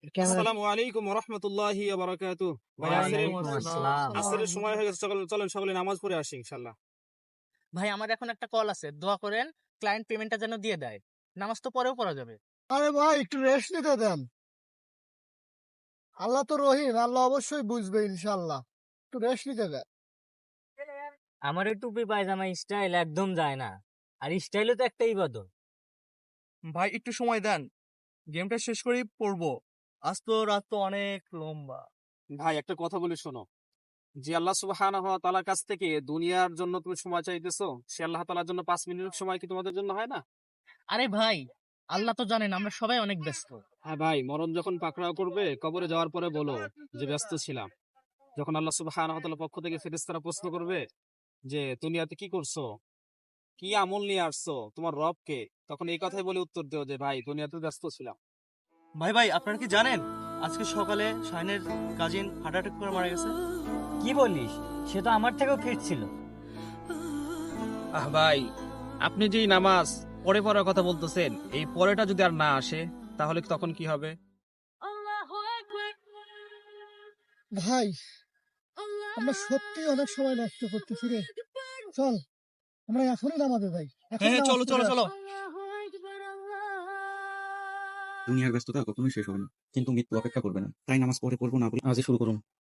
আসসালামু আলাইকুম ওয়া রাহমাতুল্লাহি ওয়া বারাকাতুহু। ভাই ওয়ালাইকুম আসসালাম। আসরের সময় হয়ে গেছে, চলেন সকলে নামাজ পড়ে আসি ইনশাআল্লাহ। ভাই আমার এখন একটা কল আছে, দোয়া করেন ক্লায়েন্ট পেমেন্টটা যেন দিয়ে দেয়। নামাজ তো পরেও পড়া যাবে। আরে ভাই একটু রেস্ট নিতে দেন। আল্লাহ তো রহিম, আল্লাহ অবশ্যই বুঝবে ইনশাআল্লাহ। একটু রেস্ট নিতে দেন। আমার এই টুপি পায়জামা স্টাইল একদম যায় না, আর স্টাইলও তো একটা ইবাদত। ভাই একটু সময় দেন, গেমটা শেষ করেই পড়বো। আজ তো রাত তো অনেক লম্বা। ভাই একটা কথা বলি শোনো, যে আল্লাহ সুবহানাহু ওয়া তাআলার কাছ থেকে দুনিয়ার জন্য তুমি সময় চাইতেছো, সে আল্লাহ তাআলার জন্য 5 মিনিট সময় কি তোমাদের জন্য হয় না? আরে ভাই, আল্লাহ তো জানেন আমরা সবাই অনেক ব্যস্ত। হ্যাঁ ভাই, মরণ যখন পাকড়াও করবে, কবরে যাওয়ার পরে বলো যে ব্যস্ত ছিলাম। যখন আল্লাহ সুবহানাহু ওয়া তাআলার পক্ষ থেকে ফেরেশতারা প্রশ্ন করবে যে দুনিয়াতে কি করছো, কি আমল নিয়ে আসছো, তোমার রব কে, তখন এই কথাই বলে উত্তর দেও যে ভাই দুনিয়াতে ব্যস্ত ছিলাম। ভাই ভাই, আপনারা কি জানেন আজকে সকালে শাহিনের কাজিন হার্ট অ্যাটাক করে মারা গেছে? কি বলিস? সে তো আমার থেকেও ফিট ছিল। ভাই, আপনি যেই নামাজ পড়ে পড়ার কথা বলতেছেন, এই পরেটা যদি আর না আসে তাহলে তখন কি হবে? ভাই আমরা সত্যি অনেক সময় নষ্ট করতেছি রে। চল আমরা এখনই নামাবে ভাই, এখন হ্যাঁ, নামাজ চলো চলো পড়ে চলো। আসি। দুনিয়ার ব্যস্ততা কখনোই শেষ হবে না, কিন্তু মৃত্যু অপেক্ষা করবে না। তাই নামাজ পড়ে পড়বো না বলে আজই শুরু করুন।